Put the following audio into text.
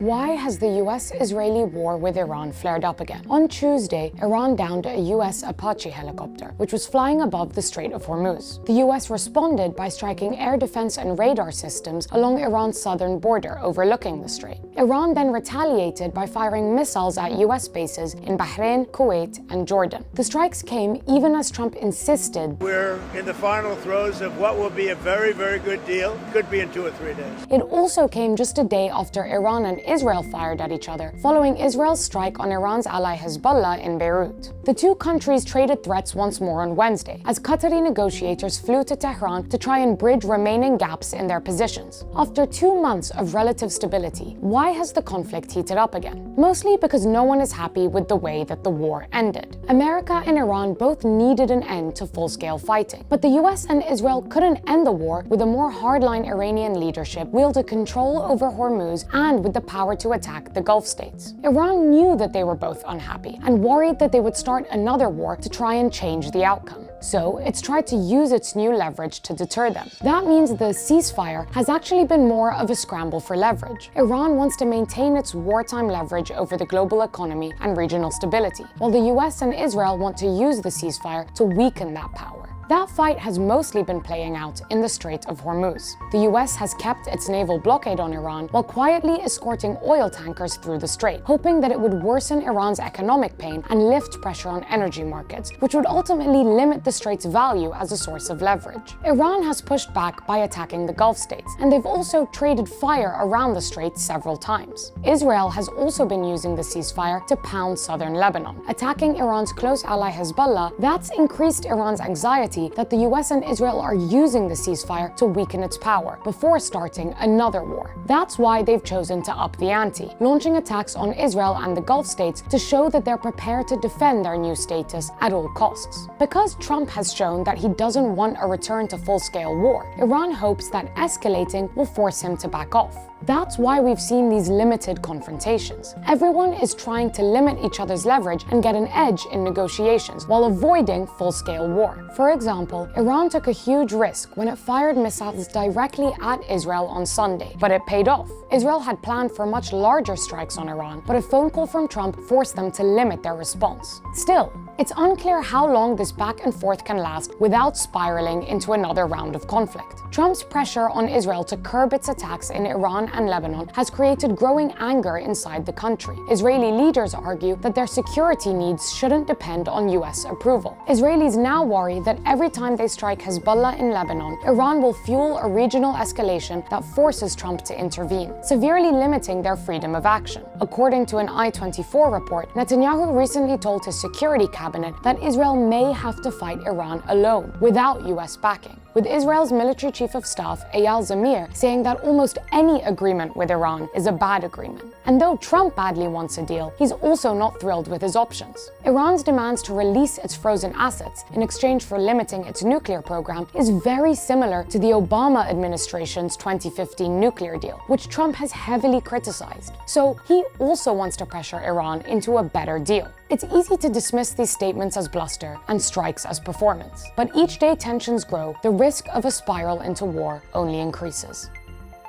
Why has the US-Israeli war with Iran flared up again? On Tuesday, Iran downed a US Apache helicopter, which was flying above the Strait of Hormuz. The US responded by striking air defense and radar systems along Iran's southern border overlooking the strait. Iran then retaliated by firing missiles at US bases in Bahrain, Kuwait, and Jordan. The strikes came even as Trump insisted, "We're in the final throes of what will be a very, very good deal. Could be in 2 or 3 days." It also came just a day after Iran and Israel fired at each other, following Israel's strike on Iran's ally Hezbollah in Beirut. The two countries traded threats once more on Wednesday, as Qatari negotiators flew to Tehran to try and bridge remaining gaps in their positions. After 2 months of relative stability, why has the conflict heated up again? Mostly because no one is happy with the way that the war ended. America and Iran both needed an end to full-scale fighting, but the US and Israel couldn't end the war with a more hardline Iranian leadership wielded control over Hormuz and with the power to attack the Gulf states. Iran knew that they were both unhappy and worried that they would start another war to try and change the outcome. So it's tried to use its new leverage to deter them. That means the ceasefire has actually been more of a scramble for leverage. Iran wants to maintain its wartime leverage over the global economy and regional stability, while the US and Israel want to use the ceasefire to weaken that power. That fight has mostly been playing out in the Strait of Hormuz. The US has kept its naval blockade on Iran while quietly escorting oil tankers through the strait, hoping that it would worsen Iran's economic pain and lift pressure on energy markets, which would ultimately limit the strait's value as a source of leverage. Iran has pushed back by attacking the Gulf states, and they've also traded fire around the strait several times. Israel has also been using the ceasefire to pound southern Lebanon, attacking Iran's close ally Hezbollah. That's increased Iran's anxiety that the US and Israel are using the ceasefire to weaken its power before starting another war. That's why they've chosen to up the ante, launching attacks on Israel and the Gulf states to show that they're prepared to defend their new status at all costs. Because Trump has shown that he doesn't want a return to full-scale war, Iran hopes that escalating will force him to back off. That's why we've seen these limited confrontations. Everyone is trying to limit each other's leverage and get an edge in negotiations while avoiding full-scale war. For example, Iran took a huge risk when it fired missiles directly at Israel on Sunday, but it paid off. Israel had planned for much larger strikes on Iran, but a phone call from Trump forced them to limit their response. Still, it's unclear how long this back and forth can last without spiraling into another round of conflict. Trump's pressure on Israel to curb its attacks in Iran and Lebanon has created growing anger inside the country. Israeli leaders argue that their security needs shouldn't depend on US approval. Israelis now worry that every time they strike Hezbollah in Lebanon, Iran will fuel a regional escalation that forces Trump to intervene, severely limiting their freedom of action. According to an I-24 report, Netanyahu recently told his security cabinet that Israel may have to fight Iran alone, without US backing, with Israel's military chief of staff, Eyal Zamir, saying that almost any agreement with Iran is a bad agreement. And though Trump badly wants a deal, he's also not thrilled with his options. Iran's demands to release its frozen assets in exchange for limiting its nuclear program is very similar to the Obama administration's 2015 nuclear deal, which Trump has heavily criticized. So he also wants to pressure Iran into a better deal. It's easy to dismiss these statements as bluster and strikes as performance, but each day tensions grow, the risk of a spiral into war only increases.